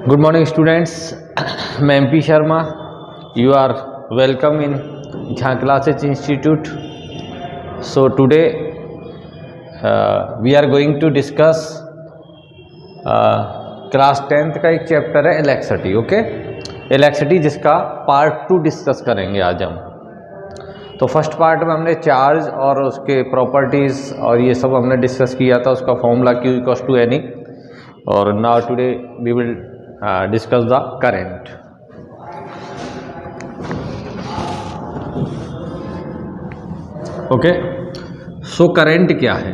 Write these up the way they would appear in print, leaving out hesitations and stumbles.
Good morning, students. मैं MP Sharma. You are welcome in Jhan Classes Institute. So today we are going to discuss class 10th का एक chapter है electricity. Okay, electricity जिसका part 2 discuss करेंगे आज हम. तो फर्स्ट पार्ट में हमने चार्ज और उसके प्रॉपर्टीज़ और ये सब हमने डिस्कस किया था, उसका formula Q equals to N E. और now today we will discuss the current. Okay, so current क्या है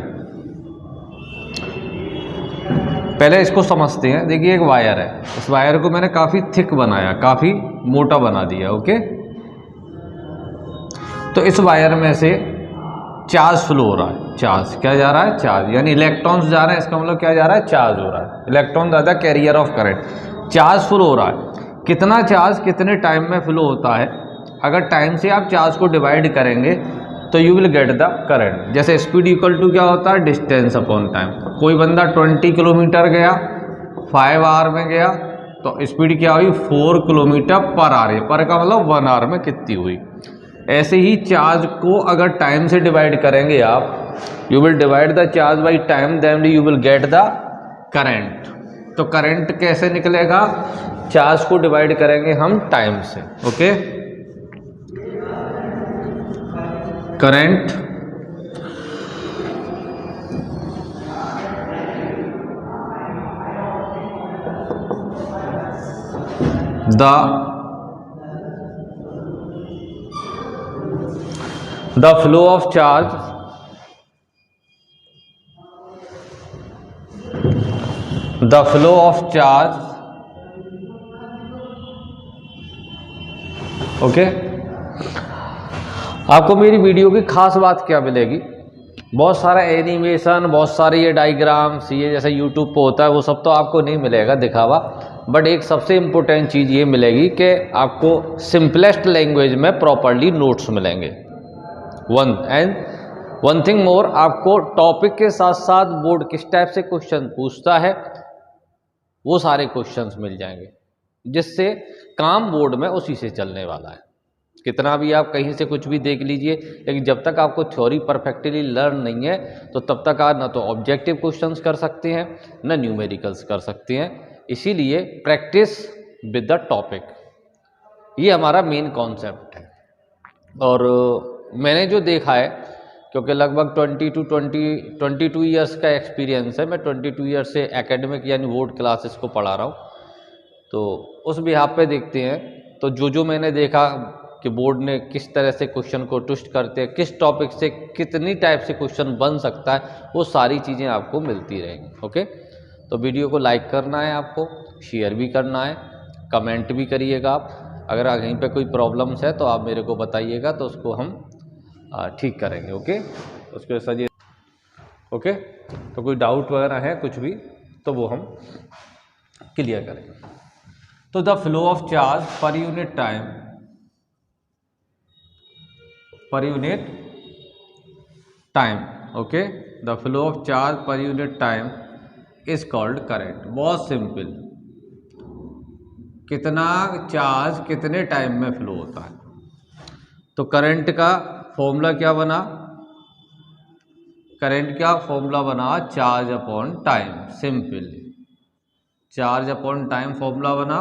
पहले इसको समझते हैं. देखिए एक वायर है, इस वायर को मैंने काफ़ी थिक बनाया, काफ़ी मोटा बना दिया. ओके, तो इस वायर में से चार्ज फ्लो हो रहा है. चार्ज क्या जा रहा है? चार्ज, यानी इलेक्ट्रॉन्स जा रहे हैं. इसका मतलब क्या जा रहा है? चार्ज हो रहा है. इलेक्ट्रॉन ज़्यादा carrier of current. Charge flow हो रहा है. कितना चार्ज कितने टाइम में फ्लो होता है? अगर टाइम से आप चार्ज को डिवाइड करेंगे तो you will get the current. जैसे स्पीड इक्वल टू क्या होता है? Distance upon time. कोई बंदा 20 किलोमीटर गया, 5 आवर में गया, तो स्पीड क्या हुई? 4 किलोमीटर पर आवर. पर का मतलब 1 आवर में कितनी हुई. ऐसे ही चार्ज को अगर टाइम से डिवाइड करेंगे आप, you will divide the charge by time, then you will get the current. तो करंट कैसे निकलेगा? चार्ज को डिवाइड करेंगे हम टाइम से. Okay, current the flow of charge okay. आपको मेरी वीडियो की खास बात क्या मिलेगी? बहुत सारा एनिमेशन, बहुत सारे ये डायग्राम्स, ये जैसे यूट्यूब पे होता है वो सब तो आपको नहीं मिलेगा दिखावा. बट एक सबसे इम्पोर्टेंट चीज़ ये मिलेगी कि आपको सिंपलेस्ट लैंग्वेज में प्रॉपरली नोट्स मिलेंगे. वन थिंग मोर, आपको टॉपिक के साथ साथ बोर्ड किस टाइप से क्वेश्चन पूछता है वो सारे क्वेश्चंस मिल जाएंगे, जिससे काम बोर्ड में उसी से चलने वाला है. कितना भी आप कहीं से कुछ भी देख लीजिए, लेकिन जब तक आपको थ्योरी परफेक्टली लर्न नहीं है तो तब तक आप ना तो ऑब्जेक्टिव क्वेश्चंस कर सकते हैं ना न्यूमेरिकल्स कर सकते हैं. इसीलिए प्रैक्टिस विद द टॉपिक, ये हमारा मेन कॉन्सेप्ट है. और मैंने जो देखा है, क्योंकि लगभग 22 ईयर्स का एक्सपीरियंस है, मैं 22 ईयर्स से एकेडमिक यानी बोर्ड क्लासेस को पढ़ा रहा हूँ, तो उस बिहाफ पे देखते हैं. तो जो मैंने देखा कि बोर्ड ने किस तरह से क्वेश्चन को ट्विस्ट करते हैं, किस टॉपिक से कितनी टाइप से क्वेश्चन बन सकता है, वो सारी चीज़ें आपको मिलती रहेंगी. ओके, तो वीडियो को लाइक करना है, आपको शेयर भी करना है, कमेंट भी करिएगा आप. अगर कहीं पे कोई प्रॉब्लम्स है तो आप मेरे को बताइएगा, तो उसको हम ठीक करेंगे. ओके, उसके सजेस्ट. ओके, तो कोई डाउट वगैरह है कुछ भी तो वो हम क्लियर करेंगे. तो the flow of charge per unit time, okay, the flow of charge per unit time is called current. बहुत सिंपल, कितना चार्ज कितने टाइम में फ्लो होता है. तो करंट का फॉर्मूला क्या बना? करंट का फॉर्मूला बना charge upon time. Simple, charge upon time formula बना.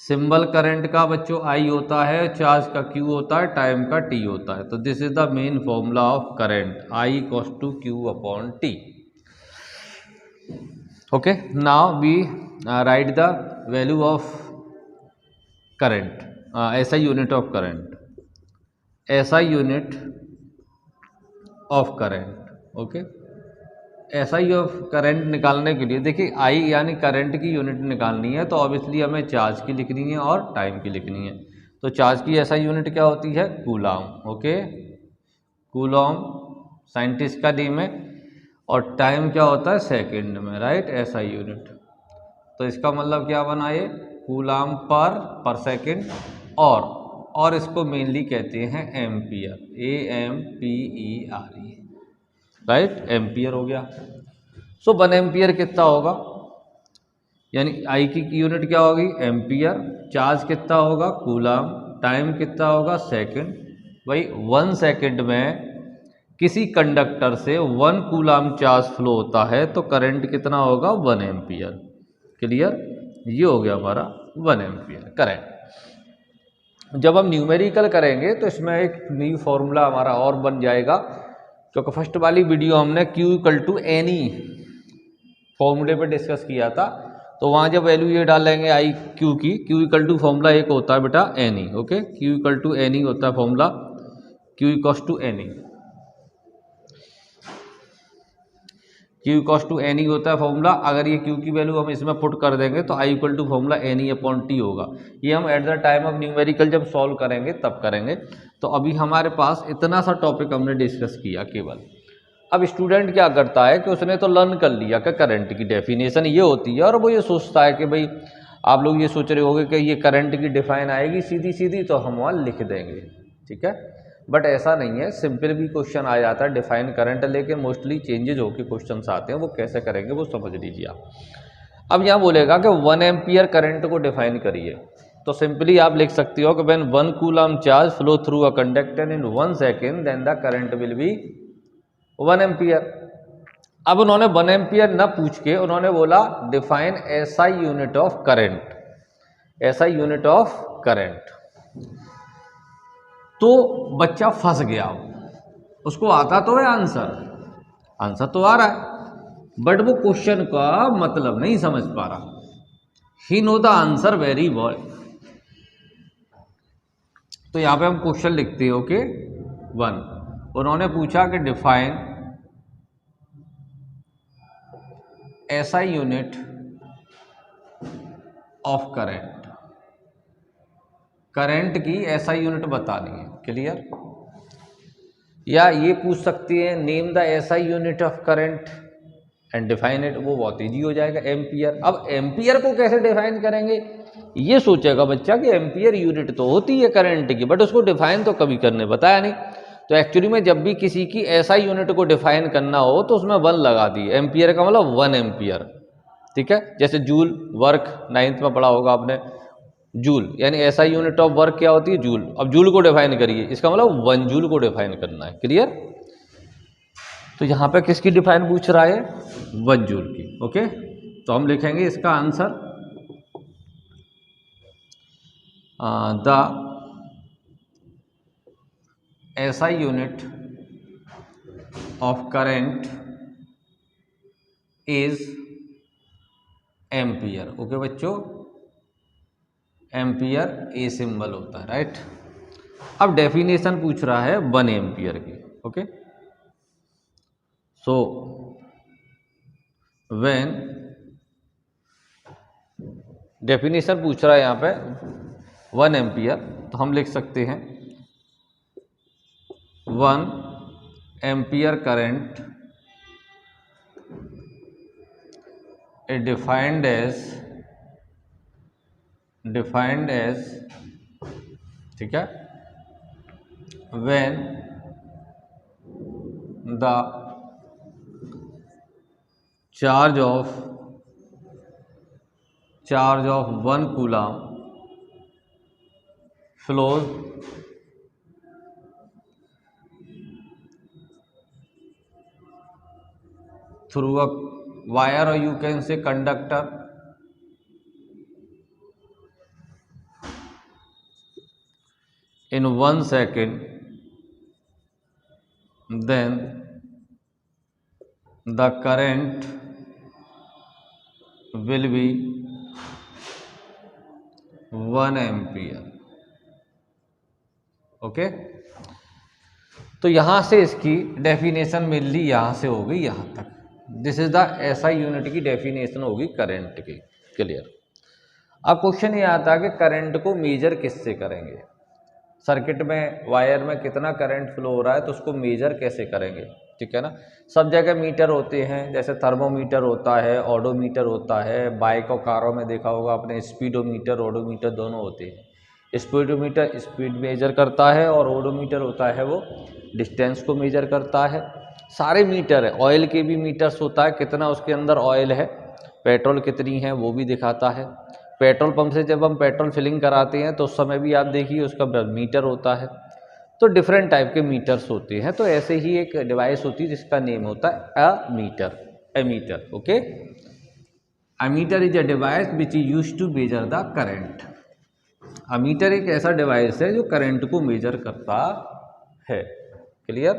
सिंबल करंट का बच्चों आई होता है, चार्ज का क्यू होता है, टाइम का टी होता है. तो this is the main formula of current, I equals to Q upon T. Okay, now we write the value of current. SI unit of current, SI unit of current. Okay, SI of current निकालने के लिए देखिए, आई यानी current की unit निकालनी है, तो obviously हमें चार्ज की लिखनी है और टाइम की लिखनी है. तो चार्ज की SI यूनिट क्या होती है? कूलॉम. ओके, कूलॉम साइंटिस्ट का नेम है, और टाइम क्या होता है? सेकंड में, राइट. SI unit. तो इसका मतलब क्या बना ये? कूलॉम पर सेकंड. और इसको मेनली कहते हैं एम्पियर, AMPER, राइट. एम्पियर हो गया. सो 1 एम्पियर कितना होगा? यानी आई की यूनिट क्या होगी, एम्पियर, चार्ज कितना होगा कूलम, टाइम कितना होगा सेकंड। भाई 1 सेकंड में किसी कंडक्टर से 1 कूलम चार्ज फ्लो होता है तो करंट कितना होगा 1 एम्पियर। क्लियर, ये हो गया हमारा 1 एम्पियर करंट। जब हम न्यूमेरिकल करेंगे तो इसमें एक न्यू फॉर्मूला हमारा और बन जाएगा, क्योंकि फर्स्ट वाली वीडियो हमने Q इक्वल टू एनी फॉर्मूले पे डिस्कस किया था, तो वहाँ जब वैल्यू ये डालेंगे आई क्यू की, Q इक्वल टू फॉर्मूला एक होता है बेटा n e, okay, Q equal to n e होता है formula, Q equal to n e, Q equal to n e होता है फॉर्मूला। अगर ये Q की वैल्यू हम इसमें पुट कर देंगे तो I equal to formula n e upon T होगा। ये हम at the time of numerical जब सॉल्व करेंगे तब करेंगे। तो अभी हमारे पास इतना सा टॉपिक हमने डिस्कस किया केवल। अब स्टूडेंट क्या करता है कि उसने तो लर्न कर लिया कि करंट की डेफिनेशन ये होती है, और वो ये सोचता है कि भाई आप लोग ये सोच रहे होंगे कि ये करंट की डिफाइन आएगी सीधी सीधी तो हम वहाँ लिख देंगे, ठीक है, बट ऐसा नहीं है। सिंपल भी क्वेश्चन आ जाता है डिफाइन करंट, लेकिन मोस्टली चेंजेज होकर क्वेश्चन आते हैं, वो कैसे करेंगे वो समझ लीजिए आप। अब यहाँ बोलेगा कि 1 एम्पियर करंट को डिफाइन करिए, तो सिंपली आप लिख सकते हो कि when 1 coulomb charge flow through a conductor in 1 second then the current will be 1 ampere. अब उन्होंने 1 एम्पियर न पूछ के उन्होंने बोला define SI unit of current, SI unit of current. तो बच्चा फंस गया, उसको आता तो है आंसर, आंसर तो आ रहा है, बट वो क्वेश्चन का मतलब नहीं समझ पा रहा। He know the answer very well. तो यहां पे हम क्वेश्चन लिखते हो कि 1, उन्होंने पूछा कि define SI unit of current, current की एसआई यूनिट बतानी है। क्लियर, या ये पूछ सकती है name the SI unit of current and define it, वो बहुत ईजी हो जाएगा, एम्पियर। अब एम्पियर को कैसे डिफाइन करेंगे, ये सोचेगा बच्चा कि एम्पियर यूनिट तो होती है करंट की, बट उसको डिफाइन तो कभी करने बताया नहीं। तो एक्चुअली में जब भी किसी की एसआई यूनिट को डिफाइन करना हो तो उसमें 1 लगा दी, एम्पियर का मतलब 1 एम्पियर, ठीक है। जैसे जूल वर्क 9th में पढ़ा होगा आपने, जूल यानी एसआई यूनिट ऑफ वर्क क्या होती है, जूल। अब जूल को डिफाइन करिए, इसका मतलब 1 जूल को डिफाइन करना है। क्लियर, तो यहाँ पे किसकी डिफाइन पूछ रहा है, 1 जूल की, ओके। तो हम लिखेंगे इसका answer the SI unit of current is ampere, okay बच्चों, एम्पियर ए सिंबल होता है, राइट। अब डेफिनेशन पूछ रहा है 1 एम्पियर की, ओके। सो व्हेन डेफिनेशन पूछ रहा है यहाँ पे 1 एम्पियर, तो हम लिख सकते हैं 1 ampere current is defined as ठीक है, when the charge of 1 coulomb flows through a wire, or you can say conductor, in 1 second, then the current will be 1 ampere, okay. तो यहां से इसकी डेफिनेशन मिल ली, यहां से हो गई यहां तक। This is the SI unit की डेफिनेशन होगी करंट की। क्लियर, अब क्वेश्चन ये आता है कि करंट को मेजर किससे करेंगे, सर्किट में वायर में कितना करंट फ्लो हो रहा है तो उसको मेजर कैसे करेंगे, ठीक है ना। सब जगह मीटर होते हैं, जैसे थर्मोमीटर होता है, ऑडोमीटर होता है, बाइक और कारों में देखा होगा आपने स्पीडोमीटर ऑडोमीटर दोनों होते हैं। स्पीडोमीटर स्पीड मेजर करता है और ऑडोमीटर होता है वो डिस्टेंस को मेजर करता है। सारे मीटर है, ऑयल के भी मीटर्स होता है, कितना उसके अंदर ऑयल है, पेट्रोल कितनी है वो भी दिखाता है। पेट्रोल पंप से जब हम पेट्रोल फिलिंग कराते हैं तो उस समय भी आप देखिए उसका मीटर होता है। तो डिफरेंट टाइप के मीटर्स होते हैं। तो ऐसे ही एक डिवाइस होती है जिसका नेम होता है ammeter. Ammeter, okay. Ammeter is a device which is used to measure the current. Ammeter एक ऐसा डिवाइस है जो करंट को मेजर करता है। क्लियर?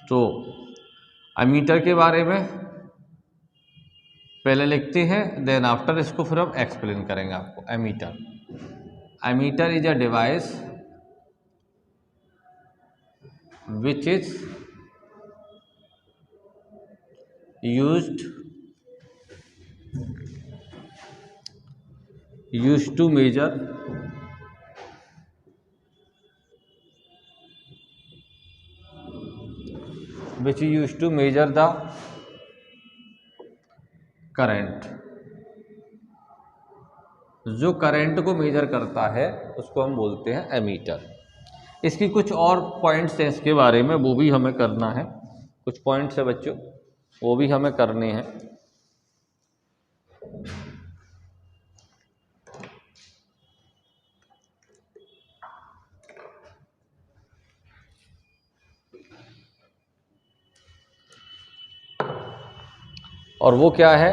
तो अमीटर के बारे में पहले लिखते हैं, देन आफ्टर इसको फिर हम एक्सप्लेन करेंगे आपको। Ammeter, ammeter is a device which is used to measure the current. जो करंट को मेजर करता है उसको हम बोलते हैं एमीटर। इसकी कुछ और पॉइंट्स हैं इसके बारे में, वो भी हमें करना है। कुछ पॉइंट्स है बच्चों, वो भी हमें करने हैं। और वो क्या है,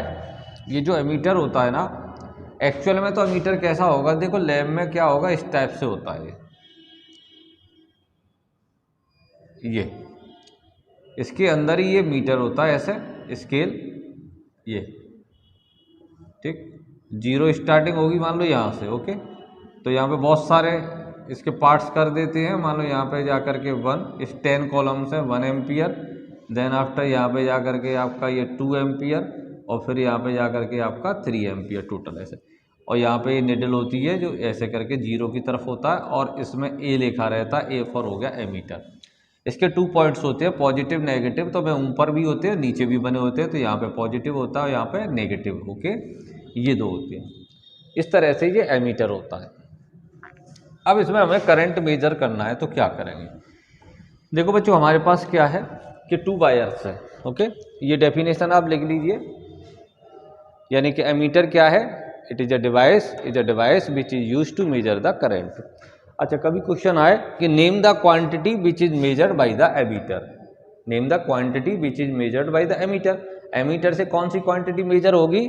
ये जो एमीटर होता है ना, एक्चुअल में तो एमीटर कैसा होगा, देखो लैब में क्या होगा, इस टाइप से होता है ये इसके अंदर ही ये मीटर होता है, ऐसे स्केल, ये ठीक। जीरो स्टार्टिंग होगी मान लो यहाँ से, ओके। तो यहाँ पे बहुत सारे इसके पार्ट्स कर देते हैं। मान लो यहाँ पे जा कर के 1, इस 10 कॉलम्स है 1 एम्पियर। देन आफ्टर यहाँ पे जा कर के आपका ये 2 एम्पियर, और फिर यहाँ पे जा कर के आपका 3 एम्पियर टोटल ऐसे। और यहाँ पे ये निडल होती है जो ऐसे करके जीरो की तरफ होता है, और इसमें ए लिखा रहता है, ए फॉर हो गया एमीटर। इसके 2 पॉइंट्स होते हैं, पॉजिटिव नेगेटिव। तो वे ऊपर भी होते हैं नीचे भी बने होते हैं। तो यहाँ पे पॉजिटिव होता है और यहाँ पे नेगेटिव, ओके, ये 2 होते हैं। इस तरह से ये एमीटर होता है। अब इसमें हमें करंट मेजर करना है, तो क्या करेंगे? देखो बच्चों, हमारे पास क्या है कि 2 वायर्स है, ओके। ये डेफिनेशन आप लिख लीजिए, यानी कि एमीटर क्या है, it is a device which is used to measure the current. अच्छा, कभी क्वेश्चन आए कि name the quantity which is measured by the ammeter. Name the quantity which is measured by the ammeter. Ammeter से कौन सी quantity measure होगी?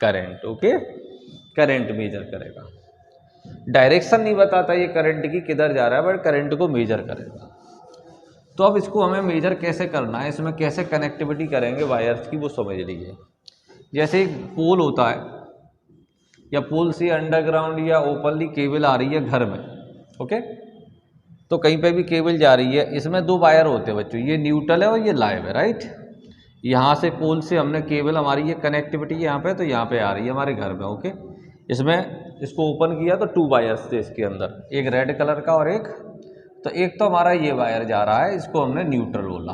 Current, okay. Current measure करेगा। Direction नहीं बताता ये करंट की किधर जा रहा है, बट करंट को मेजर करेगा। तो अब इसको हमें मेजर कैसे करना है, इसमें कैसे कनेक्टिविटी करेंगे वायर्स की, वो समझ लीजिए। जैसे एक पोल होता है, या पोल से अंडरग्राउंड या ओपनली केबल आ रही है घर में, ओके। तो कहीं पे भी केबल जा रही है, इसमें 2 वायर होते हैं बच्चों, ये न्यूट्रल है और ये लाइव है, राइट। यहाँ से पोल से हमने केबल, हमारी ये कनेक्टिविटी यहाँ पे, तो यहाँ पे आ रही है हमारे घर में, ओके। इसमें इसको ओपन किया तो 2 वायर्स थे इसके अंदर, एक रेड कलर का और एक, तो एक तो हमारा ये वायर जा रहा है, इसको हमने न्यूट्रल बोला।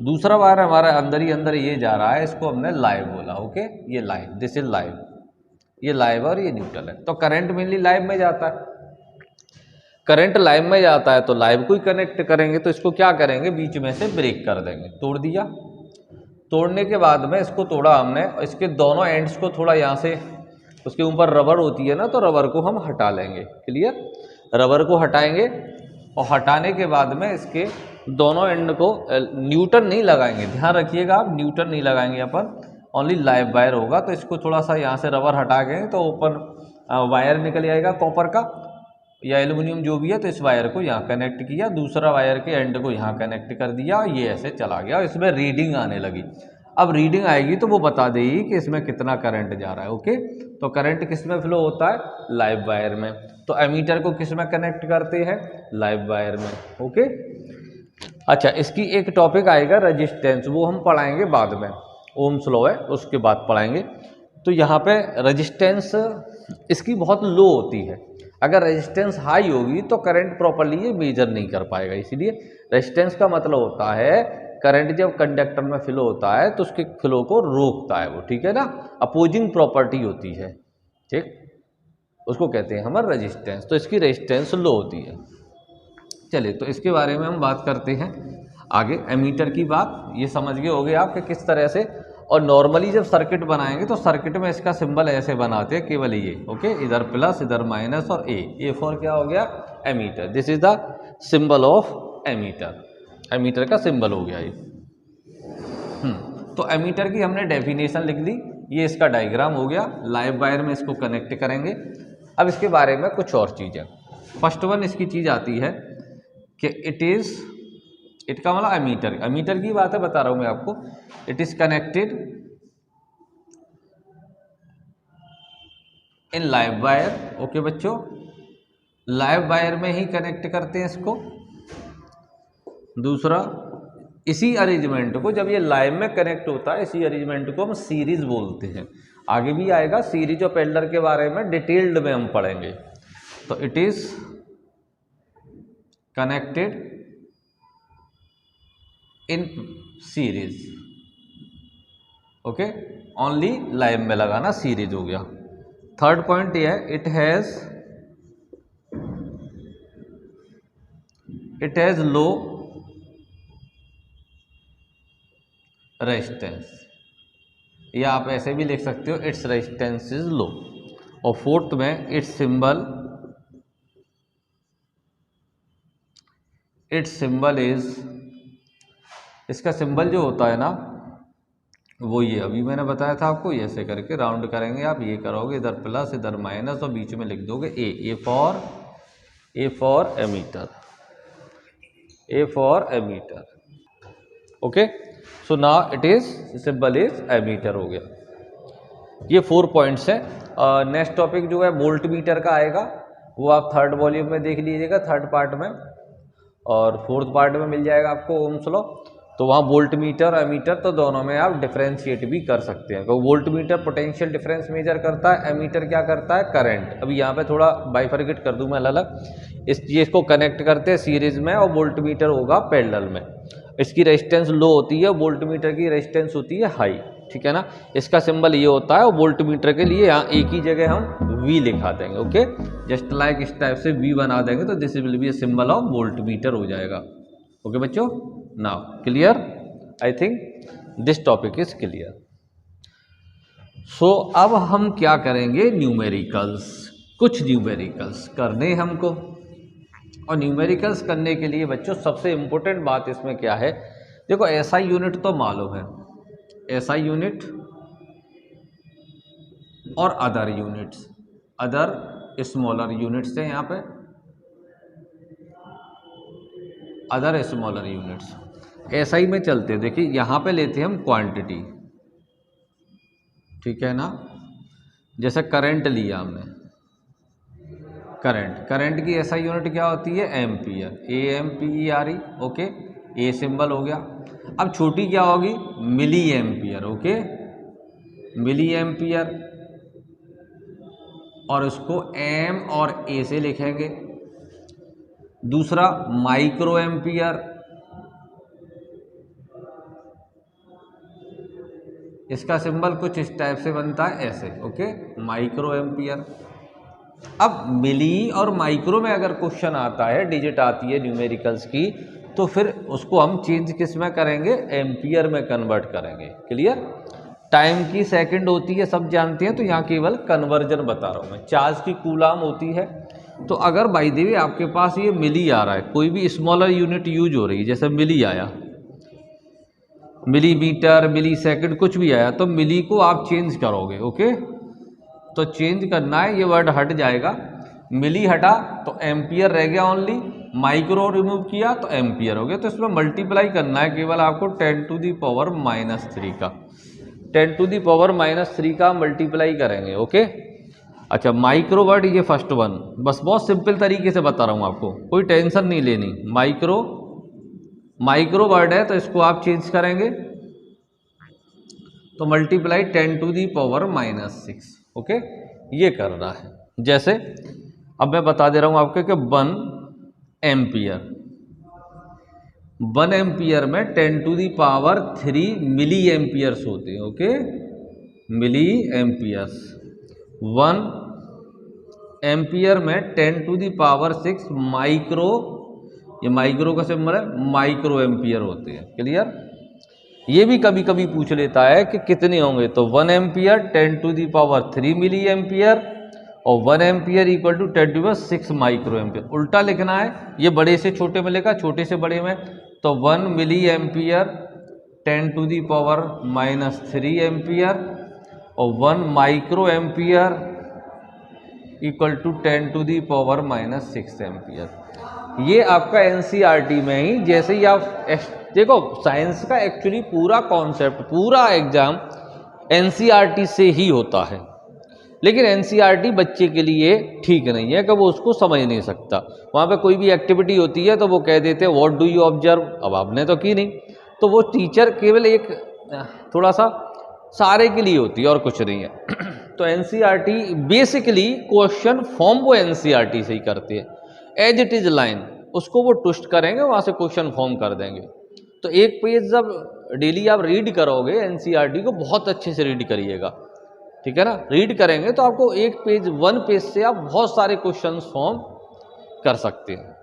दूसरा वायर हमारा अंदर ही अंदर ये जा रहा है, इसको हमने लाइव बोला, ओके। ये लाइव, दिस इज लाइव, ये लाइव और ये न्यूट्रल है। तो करंट मेनली लाइव में जाता है। करंट लाइव में जाता है तो लाइव को ही कनेक्ट करेंगे। तो इसको क्या करेंगे, बीच में से ब्रेक कर देंगे, तोड़ दिया। तोड़ने के बाद में इसको तोड़ा हमने, इसके दोनों एंड्स को थोड़ा यहाँ से, उसके ऊपर रबर होती है ना, तो रबर को हम हटा लेंगे। क्लियर? रबर को हटाएंगे, और हटाने के बाद में इसके दोनों एंड को न्यूट्रल नहीं लगाएंगे, ध्यान रखिएगा आप, न्यूट्रल नहीं लगाएंगे अपन, ओनली लाइव वायर होगा। तो इसको थोड़ा सा यहाँ से रबर हटा के, तो ओपन वायर निकल जाएगा कॉपर का या एल्युमिनियम जो भी है। तो इस वायर को यहाँ कनेक्ट किया, दूसरा वायर के एंड को यहाँ कनेक्ट कर दिया, ये ऐसे चला गया। इसमें रीडिंग आने लगी। अब रीडिंग आएगी तो वो बता देगी कि इसमें कितना करंट जा रहा है, ओके। तो करंट किस में फ्लो होता है? लाइव वायर में। तो एमीटर को किस में कनेक्ट करते हैं? लाइव वायर में, ओके। अच्छा, इसकी एक टॉपिक आएगा रेजिस्टेंस, वो हम पढ़ाएंगे बाद में, ओम्स लॉ है उसके बाद पढ़ाएंगे। तो यहाँ पे रेजिस्टेंस इसकी बहुत लो होती है। अगर रेजिस्टेंस हाई होगी तो करंट प्रॉपर्ली ये मेजर नहीं कर पाएगा। इसीलिए रेजिस्टेंस का मतलब होता है करंट जब कंडक्टर में फ्लो होता है तो उसके फ्लो को रोकता है वो, ठीक है ना। अपोजिंग प्रॉपर्टी होती है, ठीक, उसको कहते हैं हमारा रेजिस्टेंस। तो इसकी रेजिस्टेंस लो होती है। चलिए, तो इसके बारे में हम बात करते हैं। आगे एमीटर की बात ये समझ गए होगे आप कि किस तरह से, और नॉर्मली जब सर्किट बनाएंगे तो सर्किट में इसका सिंबल ऐसे बनाते हैं केवल ये, ओके, इधर प्लस इधर माइनस और ए फॉर क्या हो गया, ammeter. This is the symbol of ammeter, ammeter का सिंबल हो गया ये। तो एमीटर की हमने डेफिनेशन लिख दी, ये इसका डायग्राम हो गया, लाइव वायर में इसको कनेक्ट करेंगे। अब इसके बारे में कुछ और चीज़ें, फर्स्ट वन इसकी चीज़ आती है कि इट का मतलब एमीटर, एमीटर की बात है बता रहा हूँ मैं आपको। It is connected in live wire, okay बच्चों, लाइव वायर में ही कनेक्ट करते हैं इसको। दूसरा, इसी अरेंजमेंट को जब ये लाइव में कनेक्ट होता है, इसी अरेंजमेंट को हम सीरीज बोलते हैं। आगे भी आएगा सीरीज और पैरेलल के बारे में, डिटेल्ड में हम पढ़ेंगे। तो it is connected in series, okay, only live में लगाना, सीरीज हो गया। थर्ड पॉइंट ये है, इट हैज लो रेजिस्टेंस, या आप ऐसे भी लिख सकते हो इट्स रेजिस्टेंस इज लो। और फोर्थ में इट्स सिंबल इज, इसका सिंबल जो होता है ना वो ये अभी मैंने बताया था आपको, ये ऐसे करके राउंड करेंगे आप, ये करोगे इधर प्लस इधर माइनस और बीच में लिख दोगे A for ammeter, A for ammeter, okay. So now it is symbol is ammeter हो गया। ये 4 पॉइंट्स है। नेक्स्ट टॉपिक जो है वोल्ट मीटर का आएगा, वो आप थर्ड वॉल्यूम में देख लीजिएगा, थर्ड पार्ट में, और फोर्थ पार्ट में मिल जाएगा आपको ओम्स लॉ। तो वहाँ वोल्ट मीटर एमीटर तो दोनों में आप डिफरेंशिएट भी कर सकते हैं। तो voltmeter potential difference measure करता है, एमीटर क्या करता है, करंट। अभी यहाँ पे थोड़ा बाइफरकेट कर दूँ मैं अलग, इस चीज़ को कनेक्ट करते हैं सीरीज में, और वोल्ट मीटर होगा पैरेलल में। इसकी रेजिस्टेंस लो होती है, वोल्ट मीटर की रेजिस्टेंस होती है हाई, ठीक है ना। इसका सिंबल ये होता है, और वोल्ट मीटर के लिए यहाँ एक ही जगह हम V लिखा देंगे, ओके, जस्ट लाइक इस टाइप से V बना देंगे, तो this will be a symbol of voltmeter हो जाएगा, ओके बच्चों। Now clear, I think this topic is clear. So अब हम क्या करेंगे, न्यूमेरिकल्स, कुछ न्यूमेरिकल्स करने हमको। और न्यूमेरिकल्स करने के लिए बच्चों सबसे इंपॉर्टेंट बात इसमें क्या है, देखो एसआई यूनिट तो मालूम है, एसआई यूनिट और other units, other smaller units है यहाँ पे, अदर स्मॉलर यूनिट्स एसआई में चलते हैं। देखिए यहाँ पे लेते हैं हम क्वांटिटी, ठीक है ना, जैसे करंट लिया हमने, करंट की एसआई यूनिट क्या होती है, ampere, AMPERE, okay, A symbol हो गया। अब छोटी क्या होगी, milliampere, okay, milliampere, और उसको एम और ए से लिखेंगे। दूसरा माइक्रो एम्पियर, इसका सिंबल कुछ इस टाइप से बनता है ऐसे, ओके, माइक्रो एम्पियर। अब मिली और माइक्रो में अगर क्वेश्चन आता है, डिजिट आती है न्यूमेरिकल्स की, तो फिर उसको हम चेंज किस में करेंगे, एम्पियर में कन्वर्ट करेंगे, क्लियर। टाइम की सेकंड होती है, सब जानते हैं, तो यहाँ केवल कन्वर्जन बता रहा हूँ मैं। चार्ज की कूलाम होती है, तो अगर बाय द वे आपके पास ये मिली आ रहा है, कोई भी स्मॉलर यूनिट यूज हो रही है, जैसे मिली आया, मिलीमीटर, मिली सेकंड, कुछ भी आया, तो मिली को आप चेंज करोगे, ओके। तो चेंज करना है, ये वर्ड हट जाएगा, मिली हटा तो एम्पियर रह गया ओनली, माइक्रो रिमूव किया तो एम्पियर हो गया। तो इसमें मल्टीप्लाई करना है केवल आपको 10⁻³ का, 10⁻³ का मल्टीप्लाई करेंगे, ओके। अच्छा, माइक्रो वर्ड ये फर्स्ट वन, बस बहुत सिंपल तरीके से बता रहा हूँ आपको, कोई टेंशन नहीं लेनी। माइक्रो वर्ड है, तो इसको आप चेंज करेंगे तो मल्टीप्लाई 10⁻⁻⁶, ओके, ये करना है। जैसे अब मैं बता दे रहा हूँ आपको कि 1 एम्पियर में 10⁻³ मिली एम्पियर्स होते हैं, ओके, मिली एम्पियर्स। 1 एम्पियर में 10⁻⁶ माइक्रो ये माइक्रो का सिंबल है, माइक्रो एम्पियर होते हैं। क्लियर? ये भी कभी कभी पूछ लेता है कि कितने होंगे, तो 1 एम्पियर 10⁻³ मिली एम्पियर और 1 ampere equal to 10⁻6 microampere. उल्टा लिखना है, ये बड़े से छोटे में लिखा, छोटे से बड़े में, तो 1 मिली एम्पियर 10⁻³ एम्पियर और 1 microampere equal to 10⁻⁻6 ampere. ये आपका एनसीईआरटी में ही, जैसे ही आप देखो साइंस का एक्चुअली पूरा कॉन्सेप्ट, पूरा एग्जाम एनसीईआरटी से ही होता है, लेकिन एनसीईआरटी बच्चे के लिए ठीक नहीं है कि वो उसको समझ नहीं सकता। वहाँ पे कोई भी एक्टिविटी होती है तो वो कह देते हैं व्हाट डू यू ऑब्जर्व, अब आपने तो की नहीं, तो वो टीचर केवल एक थोड़ा सा सारे के लिए होती है और कुछ नहीं है। तो एनसीईआरटी बेसिकली क्वेश्चन फॉर्म वो एनसीईआरटी से ही करती है, एज इट इज लाइन उसको वो ट्विस्ट करेंगे, वहाँ से क्वेश्चन फॉर्म कर देंगे। तो एक पेज जब डेली आप रीड करोगे एनसीईआरटी को, बहुत अच्छे से रीड करिएगा, ठीक है ना? रीड करेंगे तो आपको एक पेज, 1 पेज से आप बहुत सारे क्वेश्चन फॉर्म कर सकते हैं,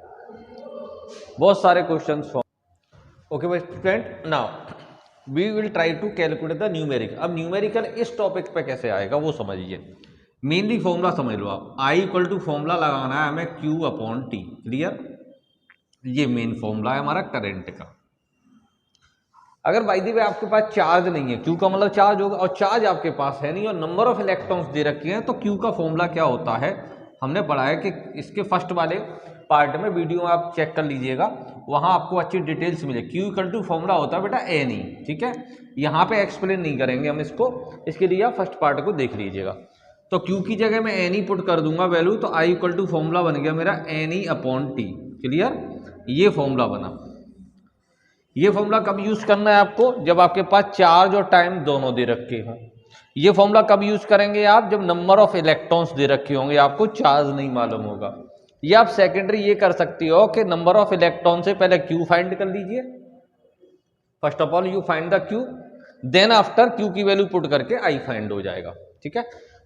बहुत सारे क्वेश्चन फॉर्म। ओके भाई student, now we will try to calculate the numerical. अब न्यूमेरिकल इस टॉपिक पे कैसे आएगा वो समझिए। मेनली फॉर्मूला समझ लो आप, आई इक्वल टू फॉर्मूला लगाना है हमें Q/T। क्लियर? ये मेन फॉर्मूला है हमारा करंट का। अगर बाय द वे आपके पास चार्ज नहीं है, Q का मतलब चार्ज होगा, और चार्ज आपके पास है नहीं और नंबर ऑफ इलेक्ट्रॉन्स दे रखे हैं, तो Q का फॉर्मूला क्या होता है हमने पढ़ा है कि इसके फर्स्ट वाले पार्ट में, वीडियो आप चेक कर लीजिएगा, वहां आपको अच्छी डिटेल्स मिले। Q इक्वल टू फॉर्मूला होता है बेटा NE, ठीक है? यहाँ पे एक्सप्लेन नहीं करेंगे हम इसको, इसके लिए आप फर्स्ट पार्ट को देख लीजिएगा। तो Q की जगह मैं NE पुट कर दूंगा वैल्यू, तो I इक्वल टू फॉर्मूला बन गया मेरा NE/T। क्लियर? ये फॉर्मूला बना। ये फॉर्मूला कब यूज करना है आपको? जब आपके पास चार्ज और टाइम दोनों दे रखे हों। ये फॉर्मूला कब यूज करेंगे आप? जब नंबर ऑफ इलेक्ट्रॉन्स दे रखे होंगे, आपको चार्ज नहीं मालूम होगा। ये आप सेकेंडरी ये कर सकती हो कि नंबर ऑफ इलेक्ट्रॉन से पहले Q फाइंड कर लीजिए। First of all you find the Q, then after Q की वैल्यू पुट करके I फाइंड हो जाएगा। ठीक है?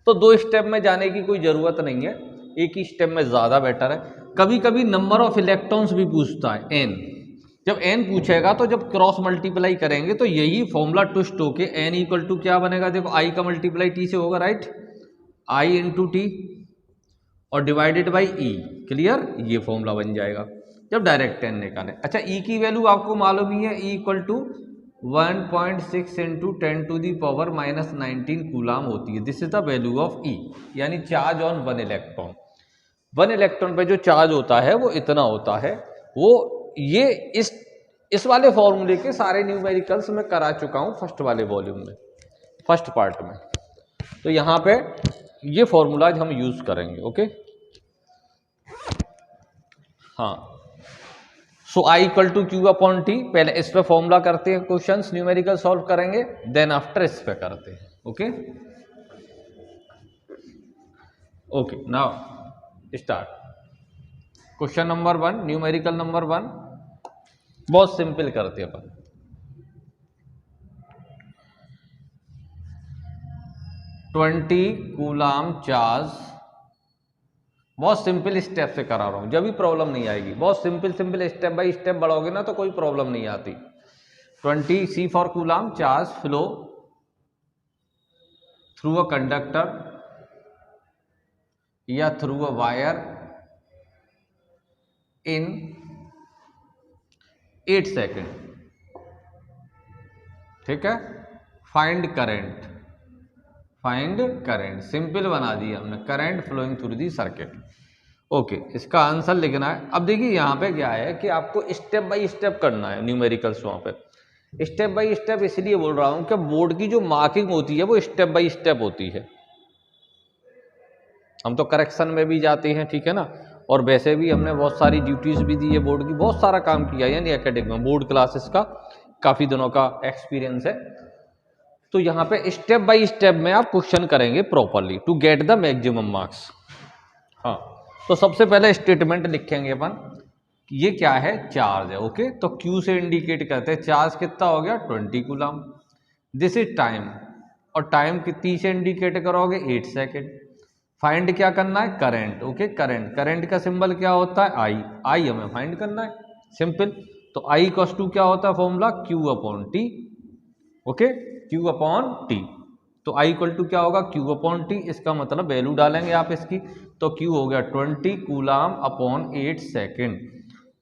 तो 2 स्टेप में जाने की कोई जरूरत नहीं है, एक ही स्टेप में ज्यादा बेटर है। कभी कभी नंबर ऑफ इलेक्ट्रॉन्स भी पूछता है, N। जब n पूछेगा तो जब क्रॉस मल्टीप्लाई करेंगे तो यही फॉर्मूला ट्विस्ट होके n इक्वल टू क्या बनेगा? देखो i का मल्टीप्लाई t से होगा, राइट? i इंटू टी और डिवाइडेड बाई e। क्लियर? ये फॉर्मूला बन जाएगा जब डायरेक्ट n निकाले। अच्छा, e की वैल्यू आपको मालूम ही है, e equal to 1.6 into 10⁻⁻19 coulomb होती है। This is the value of e, यानी चार्ज ऑन 1 इलेक्ट्रॉन। 1 इलेक्ट्रॉन पे जो चार्ज होता है वो इतना होता है। वो ये इस वाले फॉर्मूले के सारे न्यूमेरिकल्स मैं करा चुका हूं फर्स्ट वाले वॉल्यूम में, फर्स्ट पार्ट में। तो यहां पे ये फॉर्मूलाज हम यूज करेंगे। ओके, हाँ। सो I इक्वल टू Q/T, पहले इस पे फॉर्मूला करते हैं, क्वेश्चंस न्यूमेरिकल सॉल्व करेंगे, देन आफ्टर इस पे करते हैं। Okay okay, now start. Question number 1, numerical number 1, बहुत सिंपल करते हैं अपन। ट्वेंटी कूलाम चार्ज, बहुत सिंपल स्टेप से करा रहा हूं, जब भी प्रॉब्लम नहीं आएगी। बहुत सिंपल स्टेप बाय स्टेप बढ़ोगे ना तो कोई प्रॉब्लम नहीं आती। 20 C for coulomb charge flow through a conductor या through a wire in 8 second. ठीक है? Find current, find current, simple बना दिया हमने, current flowing through the circuit. Okay, इसका आंसर लिखना है। अब देखिए यहाँ पे क्या है कि आपको स्टेप बाय स्टेप करना है न्यूमेरिकल्स। वहाँ पे स्टेप बाय स्टेप इसलिए बोल रहा हूँ कि बोर्ड की जो मार्किंग होती है वो स्टेप बाय स्टेप होती है। हम तो करेक्शन में भी जाते हैं, ठीक है ना, और वैसे भी हमने बहुत सारी ड्यूटीज भी दी है बोर्ड की, बहुत सारा काम किया है, यानी एकेडमिक में बोर्ड क्लासेस का काफ़ी दिनों का एक्सपीरियंस है। तो यहाँ पे स्टेप बाय स्टेप में आप क्वेश्चन करेंगे properly to get the maximum marks. हाँ, तो सबसे पहले स्टेटमेंट लिखेंगे अपन, ये क्या है? चार्ज है। ओके, तो Q से इंडिकेट करते हैं चार्ज कितना हो गया? 20 कूलम। दिस इज टाइम, और टाइम कितनी से इंडिकेट करोगे? 8 सेकेंड। फाइंड क्या करना है? करंट। ओके, करंट, करंट का सिंबल क्या होता है? I हमें फाइंड करना है। सिंपल। तो आई इक्वल्स टू क्या होता है formula, Q upon T. Okay, Q upon T. तो आई इक्वल टू क्या होगा, क्यू अपॉन टी। इसका मतलब वैल्यू डालेंगे आप इसकी, तो क्यू हो गया 20 coulomb upon 8 second.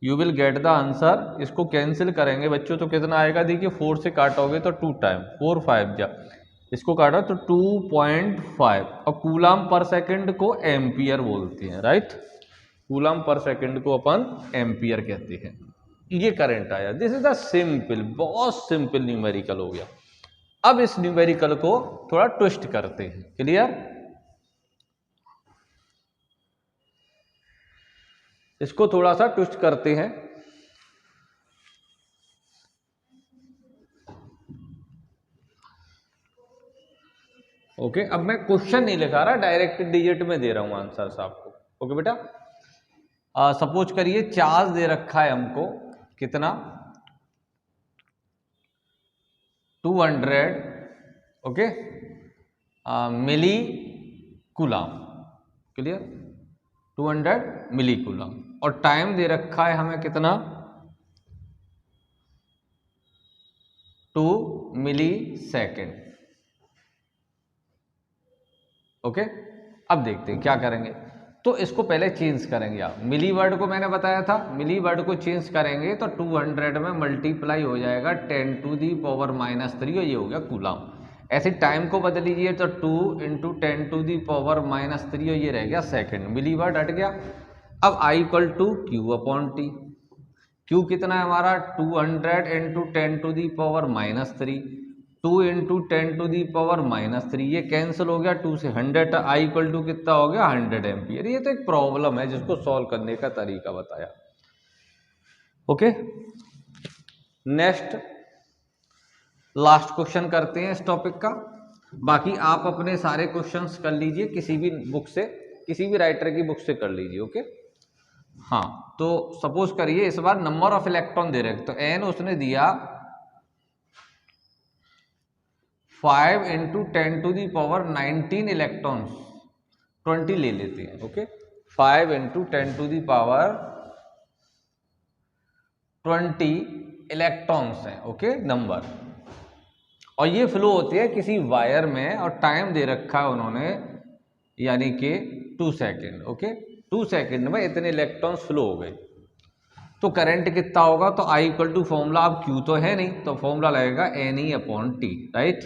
You will get the answer. इसको कैंसिल करेंगे बच्चों तो कितना आएगा, देखिए 4 से काटोगे तो 2 टाइम 4 5 जा, इसको काटो तो 2.5। और कूलाम पर सेकंड को एम्पियर बोलते हैं, राइट। कूलाम पर सेकंड को अपन एम्पियर कहते हैं। ये करंट आया। दिस इज द सिंपल, बहुत सिंपल न्यूमेरिकल हो गया। अब इस न्यूमेरिकल को थोड़ा ट्विस्ट करते हैं, क्लियर। इसको थोड़ा सा ट्विस्ट करते हैं। ओके, अब मैं क्वेश्चन नहीं लिखा रहा, डायरेक्ट डिजिट में दे रहा हूं आंसर आपको। ओके बेटा, सपोज करिए चार्ज दे रखा है हमको कितना, 200 ओके मिली कूलाम, क्लियर, 200 मिली कूलाम। और टाइम दे रखा है हमें कितना, 2 मिली सेकेंड। ओके, अब देखते हैं क्या करेंगे। तो इसको पहले चेंज करेंगे आप, मिली वर्ड को मैंने बताया था, मिली वर्ड को चेंज करेंगे तो 200 में मल्टीप्लाई हो जाएगा 10 टू दी पावर -3 और ये हो गया कूलाम। ऐसे टाइम को बदल लीजिए तो 2 × 10 टू दी पावर -3 और ये रह गया सेकंड, मिली वर्ड हट गया। अब I equal to Q upon T. Q कितना है हमारा, 200 × 10 to the power -3, 2 × 10 to the power -3, ये कैंसिल हो गया 2 से 100। आई इक्वल टू कितना हो गया, 100 एम्पियर। ये तो एक प्रॉब्लम है जिसको सॉल्व करने का तरीका बताया। ओके, नेक्स्ट लास्ट क्वेश्चन करते हैं इस टॉपिक का। बाकी आप अपने सारे क्वेश्चंस कर लीजिए किसी भी बुक से, किसी भी राइटर की बुक से कर लीजिए। ओके, हाँ, तो सपोज करिए इस बार नंबर ऑफ इलेक्ट्रॉन दे रहे, तो एन उसने दिया 5 × 10 टू दी पावर 19 इलेक्ट्रॉन्स, 20 ले लेते हैं। Okay, 5 × 10 to the power 20 electrons हैं, ओके नंबर। और ये फ्लो होती है किसी वायर में, और टाइम दे रखा है उन्होंने यानी कि 2 सेकेंड। ओके, 2 सेकेंड में इतने इलेक्ट्रॉन्स फ्लो हो गए। तो करंट कितना होगा, तो आई इक्वल टू फॉर्मूला, अब क्यू तो है नहीं तो फॉर्मूला लगेगा NE upon T, right.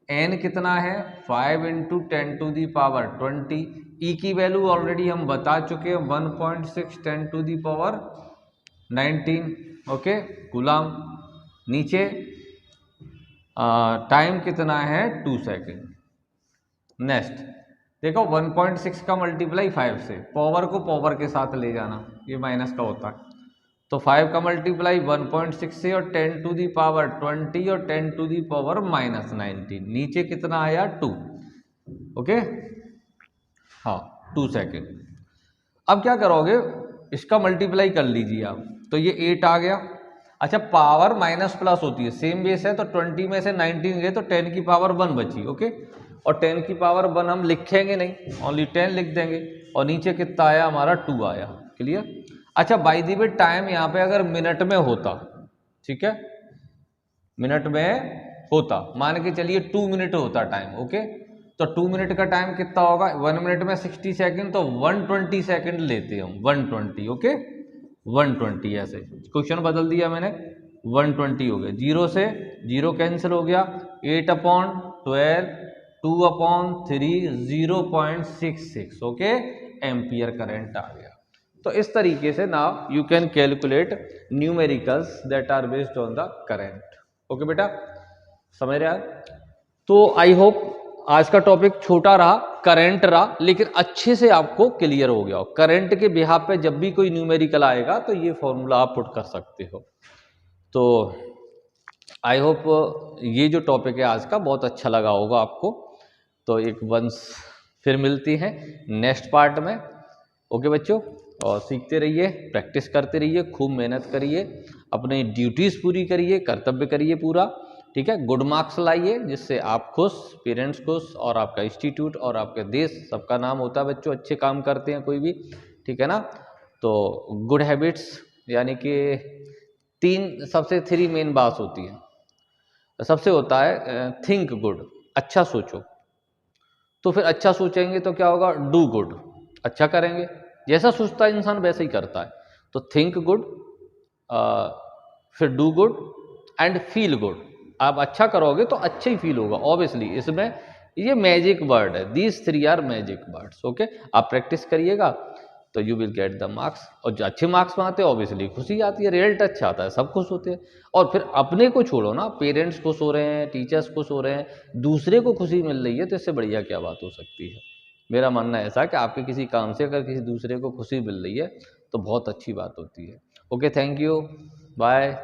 N कितना है, 5 × 10 टू दी पावर 20। ई की वैल्यू ऑलरेडी हम बता चुके हैं, 1.6 10 to the power 19। Okay, coulomb. नीचे टाइम कितना है, 2 सेकेंड। नेक्स्ट देखो 1.6 का मल्टीप्लाई 5 से, पावर को पावर के साथ ले जाना, ये माइनस का होता है। तो 5 का मल्टीप्लाई 1.6 से और 10 टू दी पावर 20 और 10 टू दी पावर -19। नीचे कितना आया, 2। ओके, हाँ 2 सेकेंड। अब क्या करोगे, इसका मल्टीप्लाई कर लीजिए आप, तो ये 8 आ गया। अच्छा, पावर माइनस प्लस होती है, सेम बेस है तो 20 में से 19 गए तो 10 की पावर 1 बची। ओके, और 10 की पावर 1 हम लिखेंगे नहीं, ओनली 10 लिख देंगे। और नीचे कितना आया हमारा, 2 आया, क्लियर। अच्छा, बाय द वे टाइम यहाँ पे अगर मिनट में होता, ठीक है, मिनट में होता, मान के चलिए 2 मिनट होता टाइम। ओके, तो 2 मिनट का टाइम कितना होगा, 1 मिनट में 60 सेकंड, तो 120 सेकंड लेते हैं हम, 120। ओके, 120 ऐसे क्वेश्चन बदल दिया मैंने, 120 हो गया। 0 से 0 कैंसिल हो गया, 8/12 2/3 0.66 ओके एम्पियर करंट आ गया। तो इस तरीके से now you can calculate numericals that are based on the current. Okay बेटा, समझ रहे आप। तो आई होप आज का टॉपिक छोटा रहा, करंट रहा, लेकिन अच्छे से आपको क्लियर हो गया हो। करंट के बिहाफ पे जब भी कोई न्यूमेरिकल आएगा तो ये फॉर्मूला आप पुट कर सकते हो। तो आई होप ये जो टॉपिक है आज का बहुत अच्छा लगा होगा आपको। तो एक वंस फिर मिलती हैं नेक्स्ट पार्ट में। ओके बच्चों, और सीखते रहिए, प्रैक्टिस करते रहिए, खूब मेहनत करिए, अपनी ड्यूटीज़ पूरी करिए, कर्तव्य करिए पूरा, ठीक है। गुड मार्क्स लाइए जिससे आप खुश, पेरेंट्स खुश, और आपका इंस्टीट्यूट और आपका देश सबका नाम होता है बच्चों, अच्छे काम करते हैं कोई भी, ठीक है ना। तो गुड हैबिट्स यानी कि तीन सबसे थ्री मेन बात होती है। सबसे होता है थिंक गुड, अच्छा सोचो। तो फिर अच्छा सोचेंगे तो क्या होगा, डू गुड, अच्छा करेंगे। जैसा सोचता है इंसान वैसे ही करता है। तो थिंक गुड, फिर do good and feel good. आप अच्छा करोगे तो अच्छा ही फील होगा ऑब्वियसली। इसमें ये मैजिक वर्ड है, these three are magic words. Okay, आप प्रैक्टिस करिएगा तो you will get the marks. और जो अच्छे मार्क्स में आते हैं ऑब्वियसली खुशी आती है, रिजल्ट अच्छा आता है, सब खुश होते हैं। और फिर अपने को छोड़ो ना, पेरेंट्स खुश हो रहे हैं, टीचर्स खुश हो रहे हैं, दूसरे को खुशी मिल रही है, तो इससे बढ़िया क्या बात हो सकती है। मेरा मानना ऐसा है कि आपके किसी काम से अगर किसी दूसरे को खुशी मिल रही है तो बहुत अच्छी बात होती है। Okay, thank you, bye.